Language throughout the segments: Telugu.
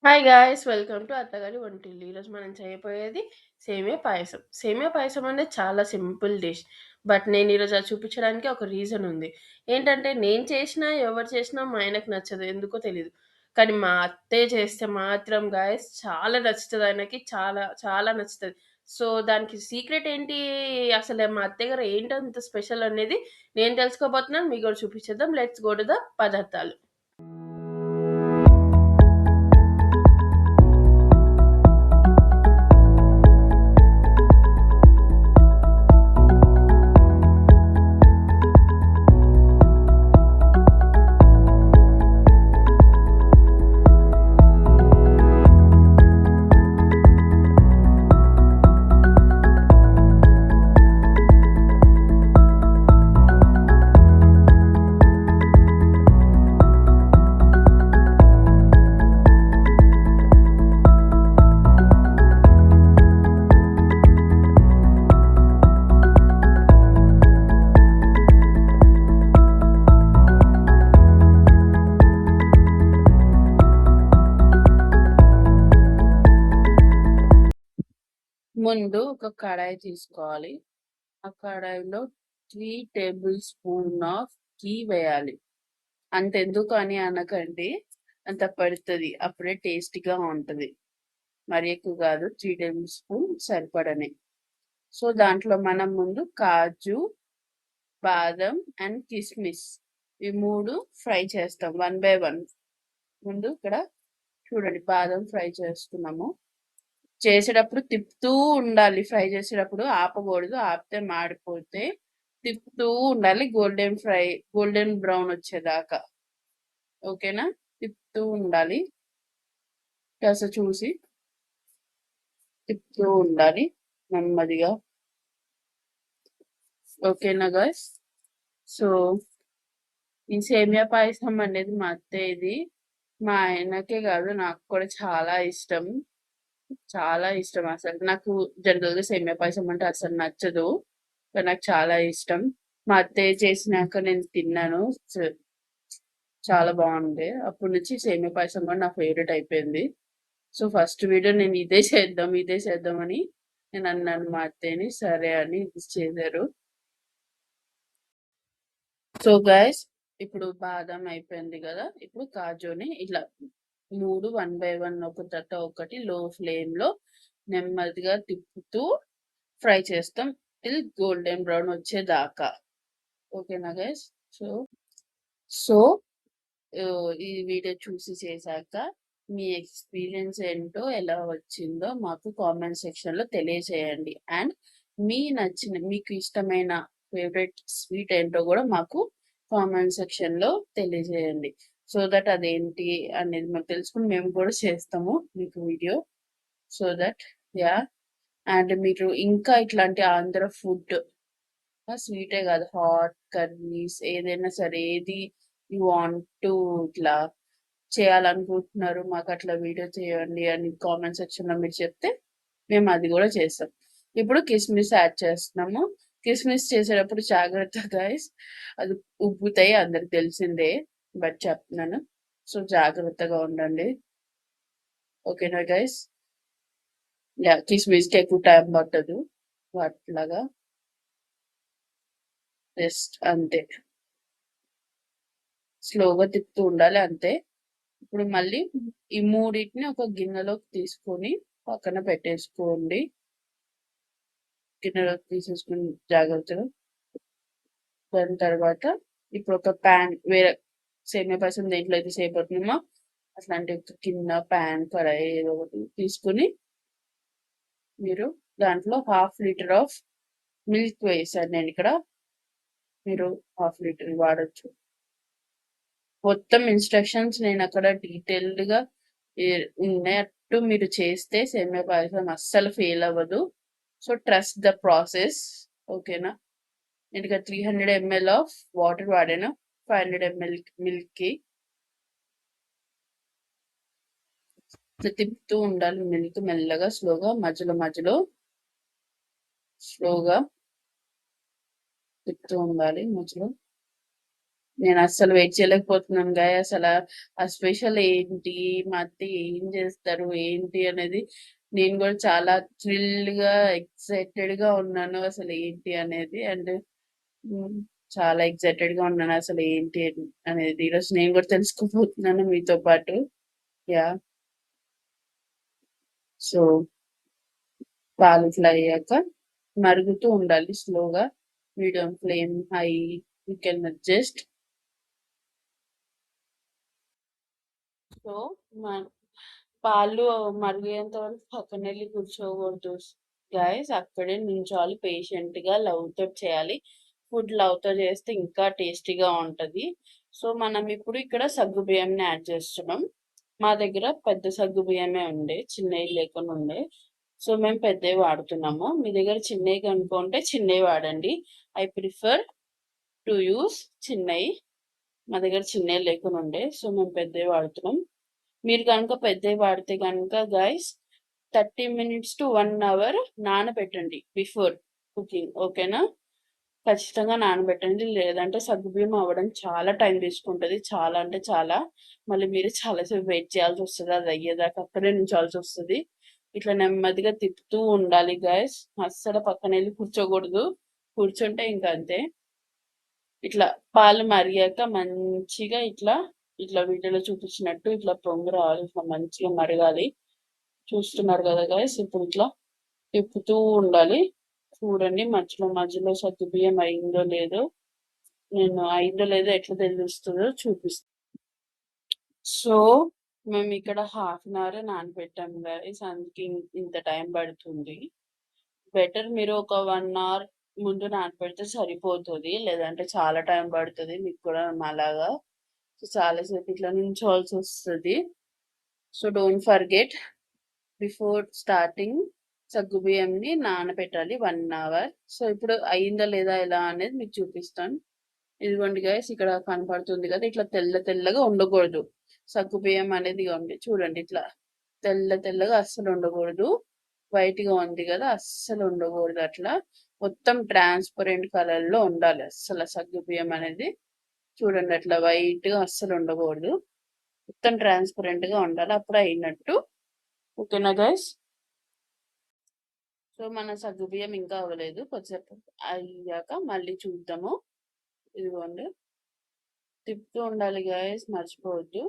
Hi guys! వెల్కమ్ టు అత్తగారి వంటిల్లు. ఈరోజు మనం చేయబోయేది సేమియా పాయసం. సేమియా పాయసం అనేది చాలా సింపుల్ డిష్. బట్ నేను ఈరోజు అది చూపించడానికి ఒక రీజన్ ఉంది. ఏంటంటే నేను చేసినా, ఎవరు చేసినా మా ఆయనకు నచ్చదు. ఎందుకో తెలీదు. కానీ మా అత్తయ్య చేస్తే మాత్రం గాయ్స్ చాలా నచ్చుతది ఆయనకి. చాలా చాలా నచ్చుతది. సో, దానికి సీక్రెట్ ఏంటి? అసలు మా అత్తయ్య గారు ఏంటంత స్పెషల్ అనేది నేను తెలుసుకోబోతున్నాను. మీకు కూడా చూపించేద్దాం. లెట్స్ గో టు ద పదార్థాలు. ముందు ఒక కడాయి తీసుకోవాలి. ఆ కడాయిలో 3 టేబుల్ స్పూన్ ఆఫ్ ఘీ వేయాలి. అంతెందుకు అని అనకండి, అంత పడుతుంది, అప్పుడే టేస్టీగా ఉంటుంది. మరి ఎక్కువ కాదు, 3 టేబుల్ స్పూన్ సరిపడనే. సో దాంట్లో మనం ముందు కాజు, బాదం అండ్ కిస్మిస్ ఈ మూడు ఫ్రై చేస్తాం వన్ బై వన్. ముందు ఇక్కడ చూడండి, బాదం ఫ్రై చేస్తున్నాము. చేసేటప్పుడు తిప్పుతూ ఉండాలి. ఫ్రై చేసేటప్పుడు ఆపకూడదు, ఆపితే మాడిపోతే తిప్పుతూ ఉండాలి. గోల్డెన్ బ్రౌన్ వచ్చేదాకా. ఓకేనా? తిప్పుతూ ఉండాలి, కాస్త చూసి తిప్పుతూ ఉండాలి నెమ్మదిగా. ఓకేనా గాయ్స్? సో ఈ సేమియా పాయసం అనేది మా అత్తయ్యది. మా ఆయనకే కాదు, నాకు కూడా చాలా ఇష్టం. చాలా ఇష్టం. అసలు నాకు జనరల్గా సేమియా పాయసం అంటే అసలు నచ్చదు, కానీ నాకు చాలా ఇష్టం. మా అత్తయ్య చేసినాక నేను తిన్నాను, చాలా బాగుంది. అప్పటి నుంచి సేమియా పాయసం కూడా నా ఫేవరెట్ అయిపోయింది. సో ఫస్ట్ వీడియో నేను ఇదే చేద్దాం అని నేను అన్నాను మా అత్తయ్యని. సరే అని ఇది చేశారు. సో గైస్, ఇప్పుడు బాదం అయిపోయింది కదా, ఇప్పుడు కాజుని ఇలా మూడు వన్ బై వన్ ఒక తర్వాత ఒకటి లో ఫ్లేమ్ లో నెమ్మదిగా తిప్పుతూ ఫ్రై చేస్తాం టిల్ గోల్డెన్ బ్రౌన్ వచ్చేదాకా. ఓకేనా గైస్? సో సో ఈ వీడియో చూసి చేశాక మీ ఎక్స్పీరియన్స్ ఏంటో, ఎలా వచ్చిందో మాకు కామెంట్ సెక్షన్ లో తెలియజేయండి. అండ్ మీకు ఇష్టమైన ఫేవరెట్ స్వీట్ ఏంటో కూడా మాకు కామెంట్ సెక్షన్ లో తెలియజేయండి. సో దట్ అదేంటి అనేది మాకు తెలుసుకుని మేము కూడా చేస్తాము మీకు video. So that yeah. And మీరు ఇంకా ఇట్లాంటి ఆంధ్ర ఫుడ్, స్వీటే కాదు, హాట్ కర్రీస్ ఏదైనా సరే, ఏది యూ వాంట్ టు ఇట్లా చేయాలనుకుంటున్నారు, మాకు అట్లా వీడియో చేయండి అని కామెంట్ సెక్షన్ లో మీరు చెప్తే మేము అది కూడా చేస్తాం. ఇప్పుడు కిస్మిస్ యాడ్ చేస్తున్నాము. కిస్మిస్ చేసేటప్పుడు జాగ్రత్త గైస్, అది ఉబ్బుతాయి, అందరికి తెలిసిందే, బట్ చెప్తున్నాను. సో జాగ్రత్తగా ఉండండి. ఓకేనా గైస్? యా, కిస్మిస్కి ఎక్కువ టైం పట్టదు, అట్లాగా జస్ట్ అంతే, స్లోగా తిప్పుతూ ఉండాలి అంతే. ఇప్పుడు మళ్ళీ ఈ మూడింటిని ఒక గిన్నెలోకి తీసుకొని పక్కన పెట్టేసుకోండి. గిన్నెలోకి తీసేసుకుని జాగ్రత్తగా. దాని తర్వాత ఇప్పుడు ఒక ప్యాన్, వేరే సేమియా పాయసం దేంట్లో అయితే చేయబోతున్నామో అట్లాంటి ఒక కింద ప్యాన్ కడాయి ఏదో ఒకటి తీసుకుని మీరు దాంట్లో 1/2 లీటర్ ఆఫ్ మిల్క్ వేసాను నేను ఇక్కడ. మీరు 1/2 లీటర్ వాడచ్చు. మొత్తం ఇన్స్ట్రక్షన్స్ నేను అక్కడ డీటెయిల్డ్ గా ఉన్నట్టు మీరు చేస్తే సేమియా పాయసం అస్సలు ఫెయిల్ అవ్వదు. So trust the process. ఓకేనా? నేను ఇక్కడ 300 ml ఆఫ్ వాటర్ వాడాను 500 ml మిల్క్ కి. తిప్పుతూ ఉండాలి మిల్క్ మెల్లగా, స్లోగా, మధ్యలో మధ్యలో స్లోగా తిప్పుతూ ఉండాలి మధ్యలో. నేను అస్సలు వెయిట్ చేయలేకపోతున్నాను గాయ. అసలు ఆ స్పెషల్ ఏంటి, మా అత్త ఏం చేస్తారు ఏంటి అనేది నేను కూడా చాలా థ్రిల్డ్ గా ఎక్సైటెడ్ గా ఉన్నాను అసలు ఏంటి అనేది. అండ్ చాలా ఎక్సైటెడ్ గా ఉన్నాను అసలు ఏంటి అనేది. ఈరోజు నేను కూడా తెలుసుకోబోతున్నాను మీతో పాటు. యా. సో పాలు ఇట్లా అయ్యాక మరుగుతూ ఉండాలి స్లోగా. Medium flame, high, you can adjust. So పాలు మరిగేంత వరకు పక్కన వెళ్ళి కూర్చోకూడదు గాయస్. అక్కడే నించోవాలి, పేషెంట్ గా లవ్ తో చేయాలి. ఫుడ్ లవ్ తో చేస్తే ఇంకా టేస్టీగా ఉంటది. సో మనం ఇప్పుడు ఇక్కడ సగ్గు బియ్యంని యాడ్ చేస్తున్నాం. మా దగ్గర పెద్ద సగ్గు బియ్యమే ఉండే, చిన్నవి లేకుండా ఉండే. సో మేము పెద్దవి వాడుతున్నాము. మీ దగ్గర చిన్నవి కనుక్కుంటే చిన్నవి వాడండి. ఐ ప్రిఫర్ టు యూస్ చిన్నవి. మా దగ్గర చిన్నవి లేకుండా ఉండే, సో మేము పెద్దవి వాడుతున్నాం. మీరు కనుక పెద్దవి వాడితే కనుక గైస్ 30 minutes to 1 hour నానబెట్టండి బిఫోర్ కుకింగ్. ఓకేనా? ఖచ్చితంగా నానబెట్టండి. లేదంటే సగ్గుబియ్యం అవ్వడం చాలా టైం తీసుకుంటుంది. చాలా అంటే చాలా. మళ్ళీ మీరు చాలాసేపు వెయిట్ చేయాల్సి వస్తుంది. అది అయ్యేదాకా అక్కడే నుంచాల్సి వస్తుంది. ఇట్లా నెమ్మదిగా తిప్పుతూ ఉండాలి గైస్. అస్సలు పక్కన వెళ్ళి కూర్చోకూడదు. కూర్చుంటే ఇంకా అంతే. ఇట్లా పాలు మరిగాక మంచిగా ఇట్లా ఇట్లా వీడియోలో చూపించినట్టు ఇట్లా పొంగు రావాలి. ఇట్లా మంచిగా మరగాలి. చూస్తున్నారు కదా గైస్. ఇప్పుడు ఇట్లా తిప్పుతూ ఉండాలి. చూడండి మధ్యలో మధ్యలో సగ్గుబియ్యం అయిందో లేదో. నేను అయిందో లేదో ఎట్లా తెలుస్తుందో చూపిస్తాను. సో మేము ఇక్కడ 1/2 hour నానబెట్టాము గైస్. అందుకే ఇంత టైం పడుతుంది. బెటర్ మీరు ఒక 1 hour ముందు నానబెడితే సరిపోతుంది. లేదంటే చాలా టైం పడుతుంది మీకు కూడా అలాగా. సో చాలాసేపు ఇట్లా నుంచోవాల్సి వస్తుంది. So don't forget, before starting సగ్గుబియ్యంని నానబెట్టాలి 1 hour. సో ఇప్పుడు అయిందా లేదా ఎలా అనేది మీకు చూపిస్తాను. ఇదిగోండి గైస్, ఇక్కడ కనపడుతుంది కదా, ఇట్లా తెల్ల తెల్లగా ఉండకూడదు సగ్గుబియ్యం అనేది. ఉంది చూడండి, ఇట్లా తెల్ల తెల్లగా అస్సలు ఉండకూడదు. వైట్ గా ఉంది కదా, అస్సలు ఉండకూడదు అట్లా. మొత్తం ట్రాన్స్పరెంట్ కలర్ లో ఉండాలి అస్సలు సగ్గుబియ్యం అనేది. చూడండి అట్లా వైట్ గా అస్సలు ఉండకూడదు. మొత్తం ట్రాన్స్పరెంట్ గా ఉండాలి, అప్పుడు అయినట్టు. ఓకేనా గైస్? సో మన సగ్గుబియ్యం ఇంకా అవ్వలేదు, కొద్దిసేపు అయ్యాక మళ్ళీ చూద్దాము. ఇదిగోండి, తిప్పుతూ ఉండాలి గైస్, మర్చిపోవద్దు.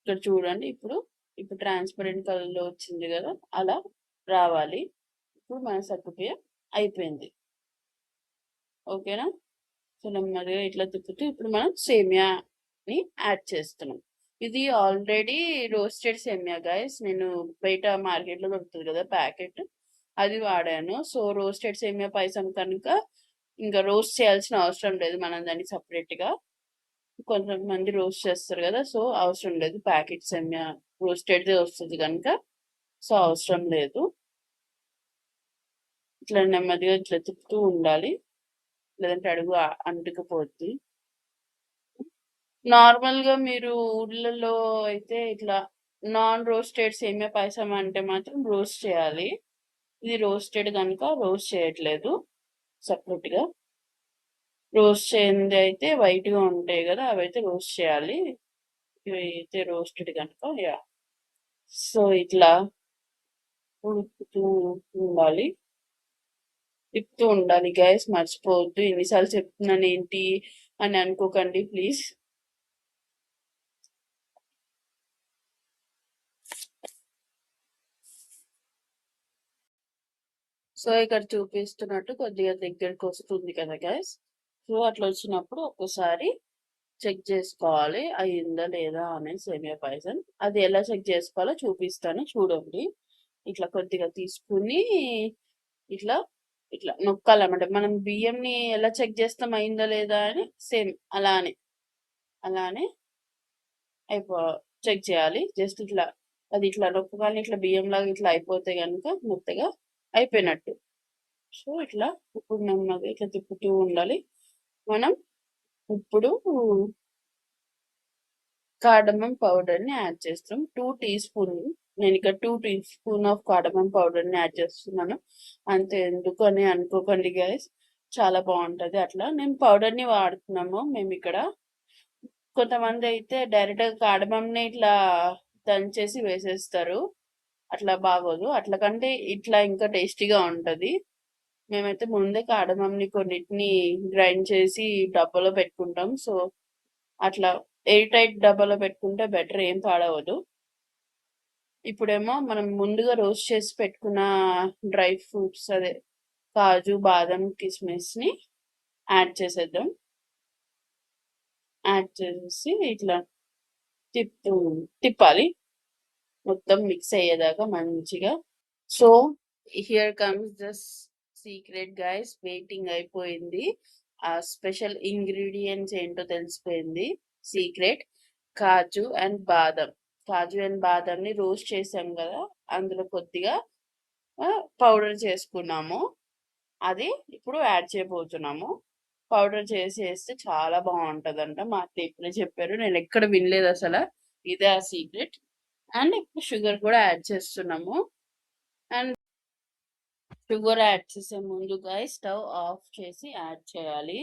ఇక్కడ చూడండి, ఇప్పుడు ఇప్పుడు ట్రాన్స్పరెంట్ కలర్ లో వచ్చింది కదా, అలా రావాలి. ఇప్పుడు మన సగ్గుబియ్యం అయిపోయింది. ఓకేనా? సో నెమ్మదిగా ఇట్లా తిప్పుతూ ఇప్పుడు మనం సేమియాని యాడ్ చేస్తున్నాం. ఇది ఆల్రెడీ రోస్టెడ్ సేమియా గైస్. నేను బయట మార్కెట్లో దొరుకుతుంది కదా ప్యాకెట్, అది వాడాను. సో రోస్టెడ్ సేమియా పాయసం కనుక ఇంకా రోస్ట్ చేయాల్సిన అవసరం లేదు మనం దాన్ని సపరేట్గా. కొంతమంది రోస్ట్ చేస్తారు కదా, సో అవసరం లేదు. ప్యాకెట్ సేమియా రోస్టెడ్దే వస్తుంది కనుక సో అవసరం లేదు. ఇట్లా నెమ్మదిగా ఇట్లా తిప్పుతూ ఉండాలి, లేదంటే అడుగు అంటుకుపోద్ది. నార్మల్ గా మీరు ఊర్లలో అయితే ఇట్లా నాన్ రోస్టెడ్ సేమియా పాయసం అంటే మాత్రం రోస్ట్ చేయాలి. ఇది రోస్టెడ్ కనుక రోస్ట్ చేయట్లేదు సపరేట్ గా. రోస్ట్ చేయండి అయితే వైట్ గా ఉంటాయి కదా, అవైతే రోస్ట్ చేయాలి. ఇవి అయితే రోస్టెడ్ కనుక యా. సో ఇట్లా ఉడుకుతూ ఉండాలి, తిప్పుతూ ఉండాలి గైస్, మర్చిపోవద్దు. ఎన్నిసార్లు చెప్తున్నాను ఏంటి అని అనుకోకండి ప్లీజ్. సో ఇక్కడ చూపిస్తున్నట్టు కొద్దిగా దగ్గరకు వస్తుంది కదా గైస్. సో అట్లా వచ్చినప్పుడు ఒక్కసారి చెక్ చేసుకోవాలి అయిందా లేదా అనే సేమియా పాయసం. అది ఎలా చెక్ చేసుకోవాలో చూపిస్తాను చూడండి. ఇట్లా కొద్దిగా తీసుకుని ఇట్లా ఇట్లా నొక్కాలన్నమాట. మనం బియ్యంని ఎలా చెక్ చేస్తాం అయిందా లేదా అని, సేమ్ అలానే అలానే అయిపో చెక్ చేయాలి. జస్ట్ ఇట్లా అది ఇట్లా నొక్కగానే ఇట్లా బియ్యం లాగా ఇట్లా అయిపోతే కనుక మెత్తగా అయిపోయినట్టు. సో ఇట్లా ఇప్పుడు నెమ్మదిగా ఇట్లా తిప్పుతూ ఉండాలి. మనం ఇప్పుడు కార్డమం పౌడర్ని యాడ్ చేస్తాం 2 టీ స్పూన్. నేను ఇక్కడ 2 టీ స్పూన్ ఆఫ్ కార్డమం పౌడర్ని యాడ్ చేస్తున్నాను. అంతే, ఎందుకు అని అనుకోకండి గైస్. చాలా బాగుంటది. అట్లా నేను పౌడర్ని వాడుతున్నాము మేము ఇక్కడ. కొంతమంది అయితే డైరెక్ట్గా కాడమమ్ని ఇట్లా దంచేసి వేసేస్తారు. అట్లా బాగోదు. అట్లా కంటే ఇట్లా ఇంకా టేస్టీగా ఉంటది. మేమైతే ముందే కాడమమ్ని కొన్నిటిని గ్రైండ్ చేసి డబ్బాలో పెట్టుకుంటాం. సో అట్లా ఎయిర్ టైట్ డబ్బాలో పెట్టుకుంటే బెటర్, ఏం పాడవదు. ఇప్పుడేమో మనం ముందుగా రోస్ట్ చేసి పెట్టుకున్న డ్రై ఫ్రూట్స్, అదే కాజు బాదం కిస్మిస్ ని యాడ్ చేసేద్దాం. యాడ్ చేసేసి ఇట్లా తిప్పాలి మొత్తం మిక్స్ అయ్యేదాకా మంచిగా. So here comes the secret guys. Waiting అయిపోయింది. ఆ స్పెషల్ ఇంగ్రీడియంట్స్ ఏంటో తెలిసిపోయింది. సీక్రెట్ కాజు అండ్ బాదం. కాజు అండ్ బాదంని రోస్ట్ చేసాం కదా, అందులో కొద్దిగా పౌడర్ చేసుకున్నాము. అది ఇప్పుడు యాడ్ చేయబోతున్నాము. పౌడర్ చేసి వేస్తే చాలా బాగుంటదంట. మా అత్త ఇప్పుడే చెప్పారు, నేను ఎక్కడ వినలేదు అసలు. ఇదే ఆ సీక్రెట్. అండ్ ఇప్పుడు షుగర్ కూడా యాడ్ చేస్తున్నాము. అండ్ షుగర్ యాడ్ చేసే ముందు గాయస్ స్టవ్ ఆఫ్ చేసి యాడ్ చేయాలి.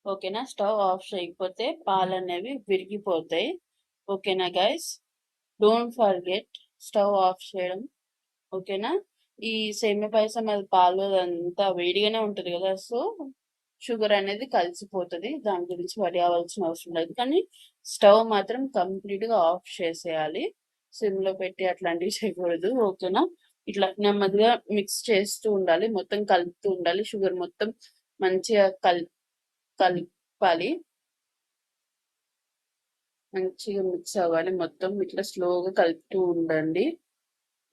ఓకేనా? స్టవ్ ఆఫ్ చేయకపోతే పాలు అనేవి విరిగిపోతాయి. ఓకేనా guys? Don't forget stove off చేయడం. ఓకేనా? ఈ సేమియా పాయసం అది పాలు అదంతా వేడిగానే ఉంటది కదా, సో షుగర్ అనేది కలిసిపోతుంది. దాని గురించి వరి అవ్వాల్సిన అవసరం లేదు. కానీ స్టవ్ మాత్రం కంప్లీట్ గా ఆఫ్ చేసేయాలి. సిమ్ లో పెట్టి అట్లాంటివి చేయకూడదు. ఓకేనా? ఇట్లా నెమ్మదిగా మిక్స్ చేస్తూ ఉండాలి, మొత్తం కలుపుతూ ఉండాలి. షుగర్ మొత్తం మంచిగా కలపాలి. మంచిగా మిక్స్ అవ్వాలి. మొత్తం ఇట్లా స్లోగా కలుపుతూ ఉండండి.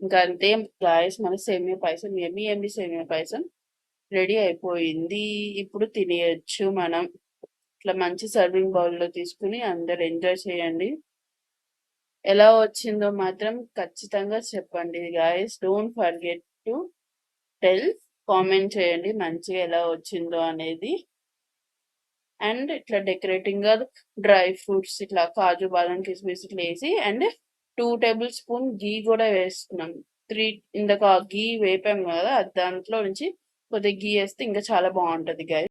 ఇంకా అంతే గాయస్, మన సేమియా పాయసం, ఎమ్మి ఎమ్మి సేమియా పాయసం రెడీ అయిపోయింది. ఇప్పుడు తినేయచ్చు మనం. ఇట్లా మంచి సర్వింగ్ బౌల్లో తీసుకుని అందరు ఎంజాయ్ చేయండి. ఎలా వచ్చిందో మాత్రం ఖచ్చితంగా చెప్పండి guys. Don't forget to tell, comment చేయండి మంచిగా ఎలా వచ్చిందో అనేది. అండ్ ఇట్లా డెకరేటింగ్ గా డ్రై ఫ్రూట్స్, ఇట్లా కాజు బాదం కిస్మిస్ ఇట్లా వేసి, అండ్ 2 టేబుల్ స్పూన్ గీ కూడా వేస్తున్నాం. 3 ఇందాక గీ వేపాం కదా, దాంట్లో నుంచి కొద్దిగా గీ వేస్తే ఇంకా చాలా బాగుంటది గైస్.